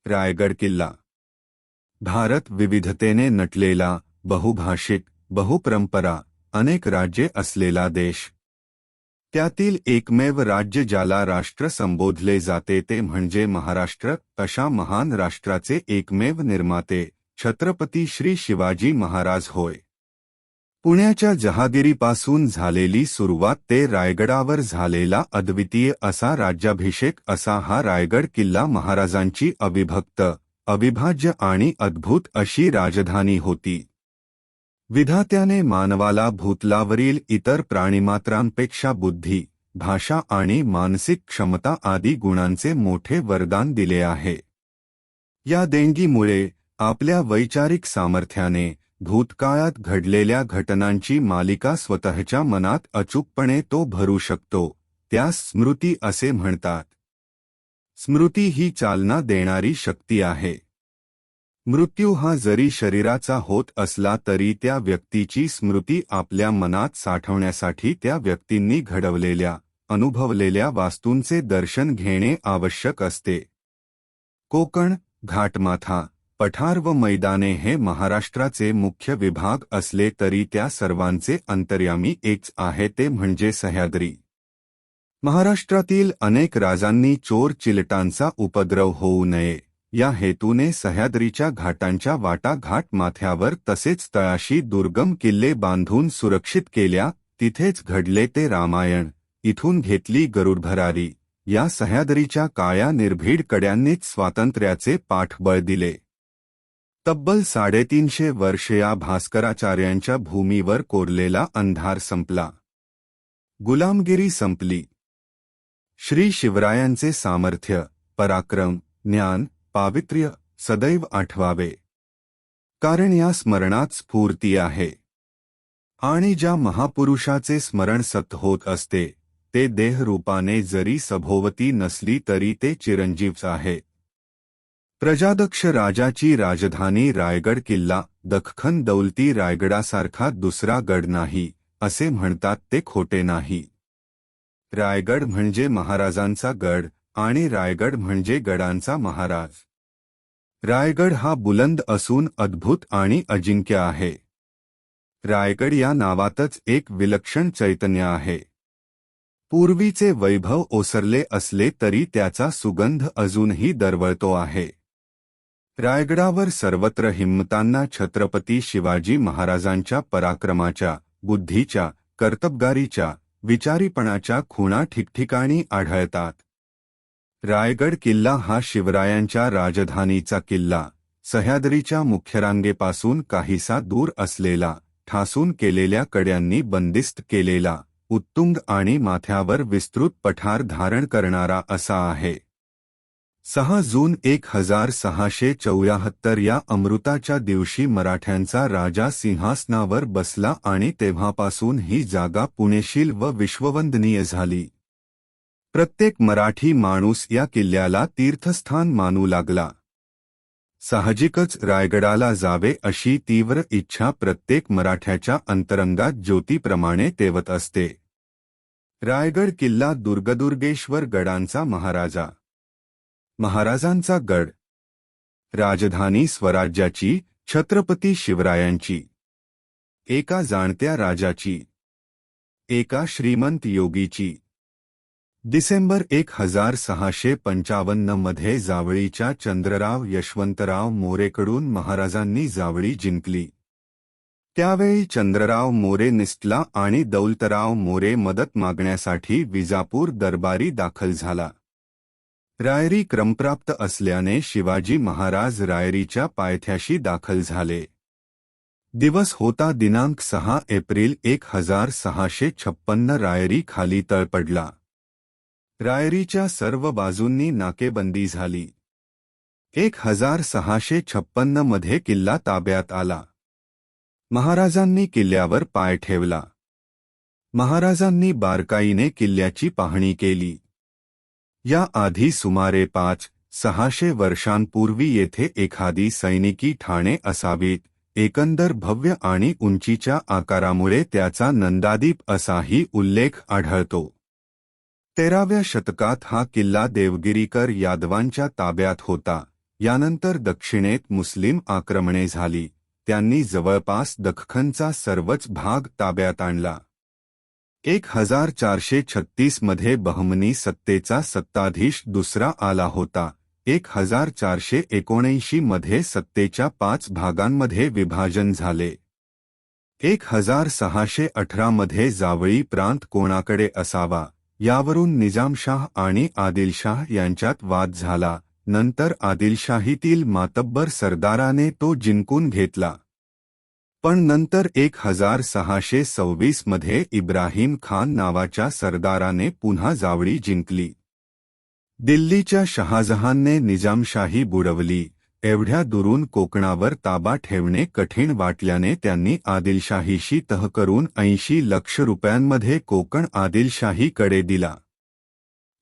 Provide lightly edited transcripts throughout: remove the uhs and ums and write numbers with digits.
रायगड किल्ला भारत विविधतेने नटलेला, बहुभाषिक, बहुपरंपरा, अनेक राज्ये असलेला देश. त्यातील एकमेव राज्य ज्याला राष्ट्र संबोधले जाते ते म्हणजे महाराष्ट्र. अशा महान राष्ट्राचे एकमेव निर्माते छत्रपती श्री शिवाजी महाराज होय. पुण्याच्या जहागिरीपासून झालेली सुरुवात ते रायगडावर झालेला अद्वितीय असा राज्याभिषेक असा हा रायगड किल्ला महाराजांची अविभक्त, अविभाज्य आणि अद्भुत अशी राजधानी होती. विधात्याने मानवाला भूतलावरील इतर प्राणिमात्रांपेक्षा बुद्धी, भाषा आणि मानसिक क्षमता आदी गुणांचे मोठे वरदान दिले आहे. या देणगीमुळे आपल्या वैचारिक सामर्थ्याने भूतकाळात घडलेल्या घटनांची मालिका स्वतःच्या मनात अचूकपणे तो भरू शकतो. त्यास स्मृती असे म्हणतात. स्मृती ही चालना देणारी शक्ती आहे. मृत्यू हा जरी शरीराचा होत असला तरी त्या व्यक्तीची स्मृती आपल्या मनात साठवण्यासाठी त्या व्यक्तींनी घडवलेल्या, अनुभवलेल्या वास्तूंचे दर्शन घेणे आवश्यक असते. कोकण, घाटमाथा, पठार व मैदाने हे महाराष्ट्राचे मुख्य विभाग असले तरी त्या सर्वांचे अंतर्यामी एकच आहे ते म्हणजे सह्याद्री. महाराष्ट्रातील अनेक राजांनी चोर चिलटांचा उपद्रव होऊ नये या हेतूने सह्याद्रीच्या घाटांच्या वाटा घाट माथ्यावर तसेच तळाशी दुर्गम किल्ले बांधून सुरक्षित केल्या. तिथेच घडले ते रामायण, इथून घेतली गरुडभरारी. या सह्याद्रीच्या काळ्या निर्भीड कड्यांनीच स्वातंत्र्याचे पाठबळ दिले. तब्बल 350 वर्ष या भास्कराचार्यांच्या भूमीवर कोरलेला अंधार संपला. गुलामगिरी संपली. श्री शिवरायांचे सामर्थ्य, पराक्रम, ज्ञान, पावित्र्य सदैव आठवावे. कारण या स्मरणात स्फूर्ती आहे. आणि ज्या महापुरुषाचे स्मरण सत होत असते ते देहरूपाने जरी सभोवती नसली तरी ते चिरंजीव आहे. प्रजादक्ष राजाची राजधानी रायगड किल्ला. दख्खन दौलती रायगडासारखा दुसरा गड नाही असे म्हणतात ते खोटे नाही. रायगड म्हणजे महाराजांचा गड आणि रायगड म्हणजे गडांचा महाराज. रायगड हा बुलंद असून अद्भुत आणि अजिंक्य आहे. रायगड या नावातच एक विलक्षण चैतन्य आहे. पूर्वीचे वैभव ओसरले असले तरी त्याचा सुगंध अजूनही दरवळतो आहे. रायगडावर सर्वत्र हिम्मतांना छत्रपती शिवाजी महाराजांच्या पराक्रमाच्या, बुद्धीच्या, कर्तबगारीच्या, विचारीपणाच्या खुणा ठिकठिकाणी आढळतात. रायगड किल्ला हा शिवरायांच्या राजधानीचा किल्ला, सह्याद्रीच्या मुख्यरांगेपासून काहीसा दूर असलेला, ठासून केलेल्या कड्यांनी बंदिस्त केलेला, उत्तुंग आणि माथ्यावर विस्तृत पठार धारण करणारा असा आहे. 6 जून 1674 या अमृताच्या दिवशी मराठ्यांचा राजा सिंहासनावर बसला आणि तेव्हापासून ही जागा पुण्यशील व विश्ववंदनीय झाली. प्रत्येक मराठी माणूस या किल्ल्याला तीर्थस्थान मानू लागला. साहजिकच रायगडाला जावे अशी तीव्र इच्छा प्रत्येक मराठ्याच्या अंतरंगात ज्योतीप्रमाणे तेवत असते. रायगड किल्ला दुर्गदुर्गेश्वर गडांचा महाराजा. महाराजांचा गड. राजधानी स्वराज्याची, छत्रपती शिवरायांची. एका जाणत्या राजाची, एका श्रीमंत योगीची. डिसेंबर 1655 मध्ये जावळीच्या चंद्रराव यशवंतराव मोरेकडून महाराजांनी जावळी जिंकली. त्यावेळी चंद्रराव मोरे निसटला आणि दौलतराव मोरे मदत मागण्यासाठी विजापूर दरबारी दाखल झाला. रायरी क्रमप्राप्त असल्याने शिवाजी महाराज रायरीच्या पायथ्याशी दाखल झाले. दिवस होता दिनांक 6 एप्रिल 1656. रायरी खाली तळपडला. रायरीच्या सर्व बाजूंनी नाकेबंदी झाली. 1656 मध्ये किल्ला ताब्यात आला. महाराजांनी किल्ल्यावर पाय ठेवला. महाराजांनी बारकाईने किल्ल्याची पाहणी केली. या आधी सुमारे 500-600 वर्षांपूर्वी येथे एखादी सैनिकी ठाणे असावीत. एकंदर भव्य आणि उंचीच्या आकारामुळे त्याचा नंदादीप असाही उल्लेख आढळतो. 13व्या शतकात हा किल्ला देवगिरीकर यादवांच्या ताब्यात होता. यानंतर दक्षिणेत मुस्लिम आक्रमणे झाली, त्यांनी जवळपास दख्खनचा सर्वच भाग ताब्यात आणला. 1436 मध्ये बहमनी सत्तेचा सत्ताधीश दुसरा आला होता. 1479 मध्ये सत्तेच्या 5 भागांमध्ये विभाजन झाले. 1618 मध्ये जावळी प्रांत कोणाकडे असावा यावरून निजामशाह आणि आदिलशाह यांच्यात वाद झाला. नंतर आदिलशाहीतील मातब्बर सरदाराने तो जिंकून घेतला. पण नंतर 1626 मध्ये इब्राहिम खान नावाच्या सरदाराने पुन्हा जावळी जिंकली. दिल्लीच्या शहाजहानने निजामशाही बुडवली. एवढ्या दुरून कोकणावर ताबा ठेवणे कठीण वाटल्याने त्यांनी आदिलशाहीशी तह करून 80 लाख रुपयांमध्ये कोकण आदिलशाहीकडे दिला.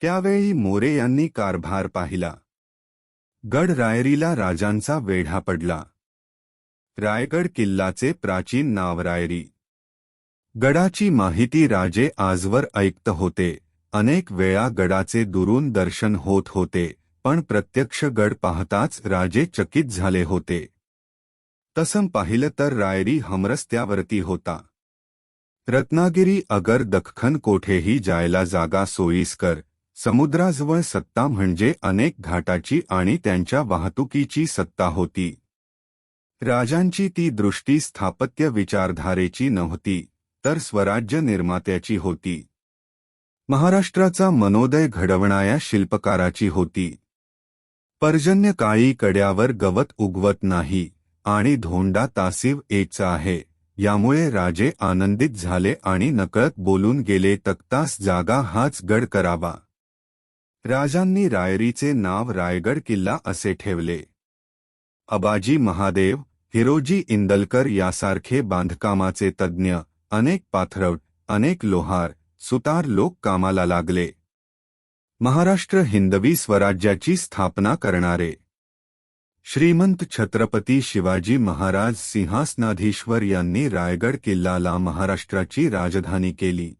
त्यावेळी मोरे यांनी कारभार पाहिला. गड रायरीला राजांचा वेढा पडला. रायगड किल्ल्याचे प्राचीन नाव रायरी. गडाची माहिती राजे आजवर ऐकत होते. अनेक वेळा गडाचे दुरून दर्शन होत होते, पण प्रत्यक्ष गड पाहताच राजे चकित झाले होते. तसं पाहिलं तर रायरी हमरस्त्यावरती होता. रत्नागिरी अगर दख्खन कोठेही जायला जागा सोयीस्कर. समुद्राजवळ सत्ता म्हणजे अनेक घाटाची आणि त्यांच्या वाहतुकीची सत्ता होती. राजांची ती दृष्टी स्थापत्य विचारधारेची नव्हती, तर स्वराज्य निर्मात्याची होती. महाराष्ट्राचा मनोदय घडवणाऱ्या शिल्पकाराची होती. पर्जन्यकाळी कड्यावर गवत उगवत नाही आणि धोंडा तासीव येच आहे, यामुळे राजे आनंदित झाले आणि नकळत बोलून गेले, तक्तास जागा हाच गड करावा. राजांनी रायरीचे नाव रायगड किल्ला असे ठेवले. अबाजी महादेव, हिरोजी इंदलकर यासारखे बांधकामाचे तज्ज्ञ, अनेक पाथरवट, अनेक लोहार, सुतार लोक कामाला लागले. महाराष्ट्र हिंदवी स्वराज्याची स्थापना करणारे श्रीमंत छत्रपती शिवाजी महाराज सिंहासनाधीश्वर यांनी रायगड किल्ल्याला महाराष्ट्राची राजधानी केली.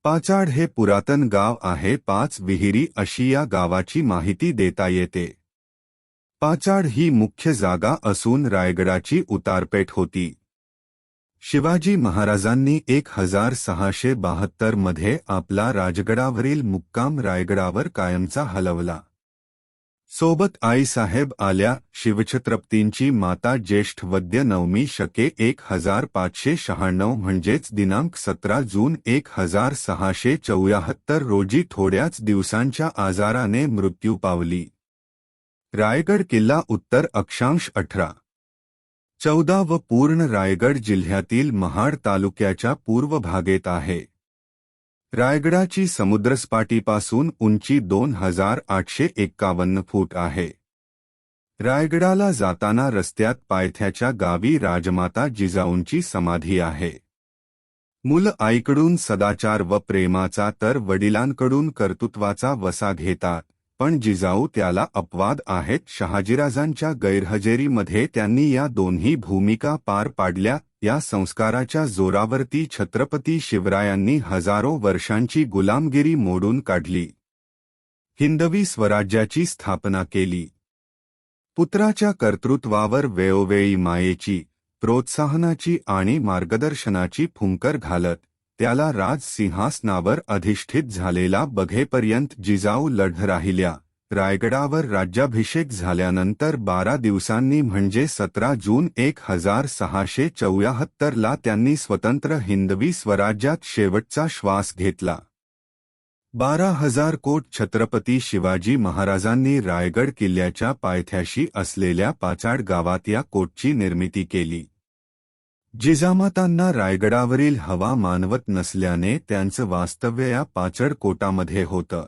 पाचाड हे पुरातन गाव आहे. 5 विहिरी अशी या गावाची माहिती देता येते. पाचाड ही मुख्य जागा असून रायगडाची उतारपेठ होती. शिवाजी महाराजांनी 1672 मध्ये आपला राजगडावरील मुक्काम रायगडावर कायमचा हलवला. सोबत आईसाहेब आल्या. शिवछत्रपतींची माता ज्येष्ठ वद्य नवमी शके 1596 म्हणजेच दिनांक 17 जून 1674 रोजी थोड्याच दिवसांच्या आजाराने मृत्यू पावली. रायगड किल्ला उत्तर अक्षांश 1814 व पूर्ण रायगड जिल्ह्यातील महाड तालुक्याच्या पूर्व भागेत आहे. रायगडाची समुद्रसपाटीपासून उंची 2851 फूट आहे. रायगडाला जाताना रस्त्यात पायथ्याच्या गावी राजमाता जिजाऊंची समाधी आहे. मुलं आईकडून सदाचार व प्रेमाचा तर वडिलांकडून कर्तृत्वाचा वसा घेतात, पण जिजाऊ त्याला अपवाद आहेत. शहाजीराजांच्या गैरहजेरीमध्ये त्यांनी या दोन्ही भूमिका पार पाडल्या. या संस्काराच्या जोरावरती छत्रपती शिवरायांनी हजारो वर्षांची गुलामगिरी मोडून काढली. हिंदवी स्वराज्याची स्थापना केली. पुत्राच्या कर्तृत्वावर वेळोवेळी मायेची, प्रोत्साहनाची आणि मार्गदर्शनाची फुंकर घालत त्याला राजसिंहासनावर अधिष्ठित झालेला बघेपर्यंत जिजाऊ लढत राहिल्या. रायगडावर राज्याभिषेक झाल्यानंतर 12 दिवसांनी म्हणजे 17 जून 1674 ला त्यांनी स्वतंत्र हिंदवी स्वराज्यात शेवटचा श्वास घेतला. 12,000 कोट छत्रपती शिवाजी महाराजांनी रायगड किल्ल्याच्या पायथ्याशी असलेल्या पाचाड गावात या कोटची निर्मिती केली. जिजामातांना रायगडावरील हवा मानवत नसल्याने त्यांचं वास्तव्य या पाचड कोटामध्ये होतं.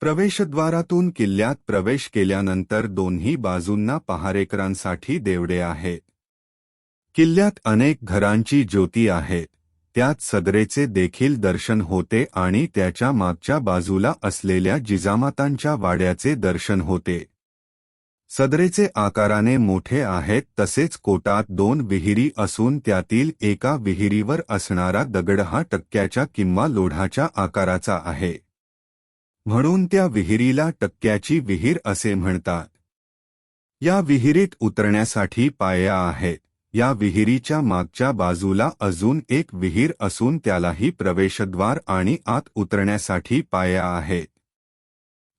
प्रवेशद्वारातून किल्ल्यात प्रवेश केल्यानंतर दोन्ही बाजूंना पहारेकरांसाठी देवडे आहेत. किल्ल्यात अनेक घरांची ज्योती आहेत. त्यात सदरेचे देखील दर्शन होते आणि त्याच्या मागच्या बाजूला असलेल्या जिजामातांच्या वाड्याचे दर्शन होते. सदरेचे आकाराने मोठे आहेत. तसेच कोटात 2 विहिरी असून त्यातील एका विहिरीवर असणारा दगड हा टक्क्याच्या किंवा लोढाच्या आकाराचा आहे, म्हणून त्या विहिरीला टक्क्याची विहीर असे म्हणतात. या विहिरीत उतरण्यासाठी पायऱ्या आहेत. या विहिरीच्या मागच्या बाजूला अजून एक विहीर असून त्यालाही प्रवेशद्वार आणि आत उतरण्यासाठी पायऱ्या आहेत.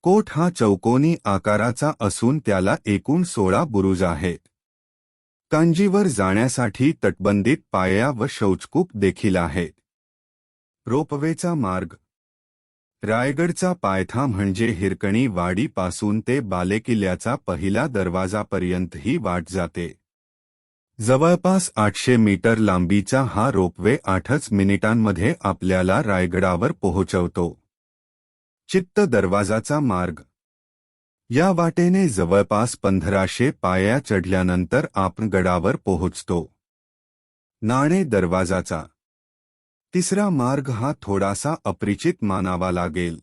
कोट हा चौकोनी आकाराचा असून त्याला एकूण 16 बुरुज आहेत. कांजीवर जाण्यासाठी तटबंदीत पायऱ्या व शौचकूप देखील आहेत. रोपवेचा मार्ग. रायगडचा पायथा म्हणजे हिरकणी वाडीपासून ते बालेकिल्ल्याचा पहिला दरवाजापर्यंत ही वाट जाते. जवळपास 800 मीटर लांबीचा हा रोपवे 8च मिनिटांमध्ये आपल्याला रायगडावर पोहोचवतो. चित्त दरवाजाचा मार्ग. या वाटेने जवळपास 1500 पायऱ्या चढल्यानंतर आपण गडावर पोहोचतो. नाणे दरवाजाचा तिसरा मार्ग हा थोडासा अपरिचित मानावा लागेल.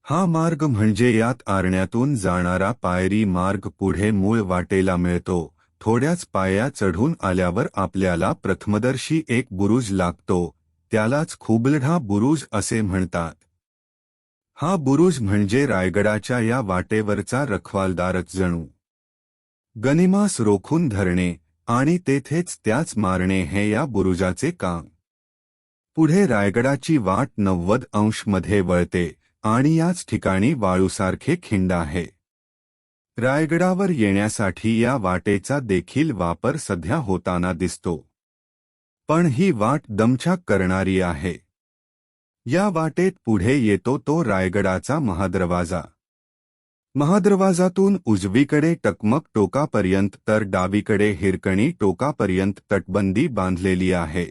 हा मार्ग म्हणजे यात आरण्यातून जाणारा पायरी मार्ग पुढे मूळ वाटेला मिळतो. थोड्याच पायऱ्या चढून आल्यावर आपल्याला प्रथमदर्शी एक बुरुज लागतो. त्यालाच खुबलढा बुरुज असे म्हणतात. हा बुरुज म्हणजे रायगडाच्या या वाटेवरचा रखवालदारच जणू. गनिमास रोखून धरणे आणि तेथेच त्याच मारणे हे या बुरुजाचे काम. पुढे रायगडाची वाट 90 अंश मध्ये वळते आणि याच ठिकाणी वाळूसारखे खिंड आहे. रायगडावर येण्यासाठी या वाटेचा देखील वापर सध्या होताना दिसतो. पण ही वाट दमछाक करणारी आहे. या वाटेत पुढे येतो तो रायगडाचा महादरवाजा. महादरवाजातून उजवीकडे टकमक टोकापर्यंत तर डावीकडे हिरकणी टोकापर्यंत तटबंदी बांधलेली आहे.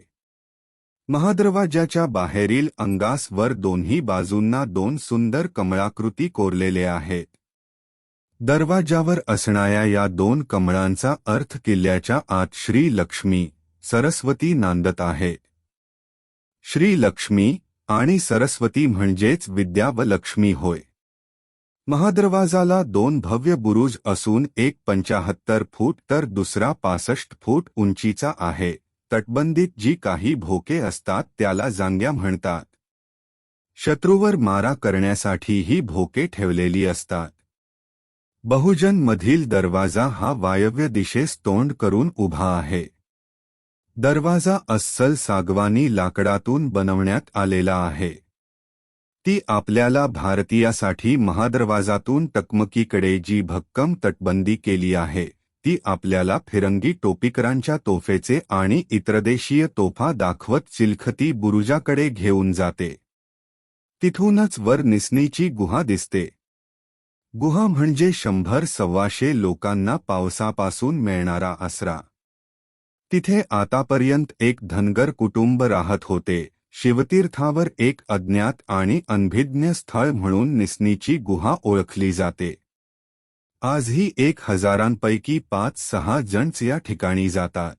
महादरवाजाच्या बाहेरील अंगास वर दोन्ही बाजूंना 2 सुंदर कमळाकृती कोरलेले आहेत. दरवाजावर असणाऱ्या या 2 कमळांचा अर्थ किल्ल्याच्या आत श्री लक्ष्मी, सरस्वती नांदत आहे. श्री लक्ष्मी आणि सरस्वती म्हणजेच विद्या व लक्ष्मी होय. महादरवाजाला 2 भव्य बुरुज असून एक 75 फूट तर दुसरा 65 फूट उंचीचा आहे. तटबंदीत जी काही भोके असतात त्याला जांग्या म्हणतात. शत्रूवर मारा करण्यासाठी ही भोके ठेवलेली असतात. बहुजन मधील दरवाजा हा वायव्य दिशेस तोंड करून उभा आहे. दरवाजा अस्सल सागवानी लाकडातून बनवण्यात आलेला आहे. ती आपल्याला भारतीयासाठी महादरवाजातून टकमकीकडे जी भक्कम तटबंदी केली आहे ती आपल्याला फिरंगी टोपीकरांच्या तोफेचे आणि इतरदेशीय तोफा दाखवत चिलखती बुरुजाकडे घेऊन जाते. तिथूनच वर निसनीची गुहा दिसते. गुहा म्हणजे 100-125 लोकांना पावसापासून मिळणारा आसरा. तिथे आतापर्यंत एक धनगर कुटुंब राहत होते. शिवतीर्थावर एक अज्ञात आणि अनभिज्ञ स्थळ म्हणून निसनीची गुहा ओळखली जाते. आजही 1000पैकी 5-6 जणच या ठिकाणी जातात.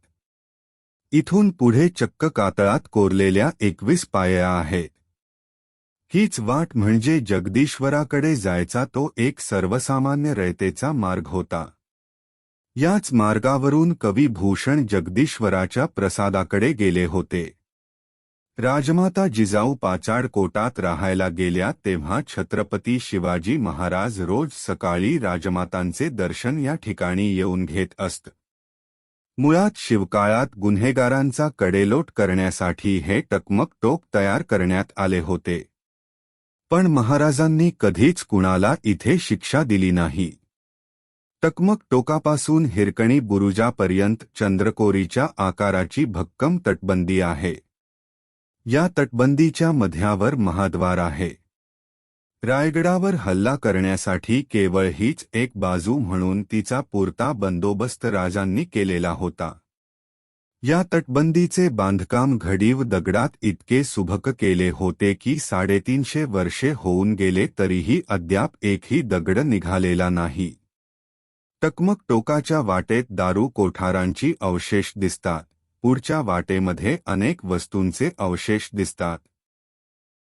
इथून पुढे चक्क कातळात कोरलेल्या 21 पायऱ्या आहेत. हीच वाट म्हणजे जगदीश्वराकडे जायचा तो एक सर्वसामान्य रयतेचा मार्ग होता. याच मार्गावरून कवी भूषण जगदीश्वराच्या प्रसादाकडे गेले होते. राजमाता जिजाऊ पाचाड कोटात राहायला गेल्या तेव्हा छत्रपती शिवाजी महाराज रोज सकाळी राजमातांचे दर्शन या ठिकाणी येऊन घेत असत. मुळात शिवकाळात गुन्हेगारांचा कडेलोट करण्यासाठी हे टकमक टोक तयार करण्यात आले होते. पण महाराजांनी कधीच कुणाला इथे शिक्षा दिली नाही. टकमक टोकापासून हिरकणी बुरुजापर्यंत चंद्रकोरीच्या आकाराची भक्कम तटबंदी आहे. या तटबंदीच्या मध्यावर महाद्वार आहे. रायगडावर हल्ला करण्यासाठी केवळ हीच एक बाजू म्हणून तिचा पुरता बंदोबस्त राजांनी केलेला होता. या तटबंदीचे बांधकाम घडीव दगडात इतके सुबक केले होते की 350 वर्षे होऊन गेले तरीही अद्याप एकही दगड निघालेला नाही. टकमक टोकाच्या वाटेत दारू कोठारांची अवशेष दिसतात. पुढच्या वाटेमध्ये अनेक वस्तूंचे अवशेष दिसतात.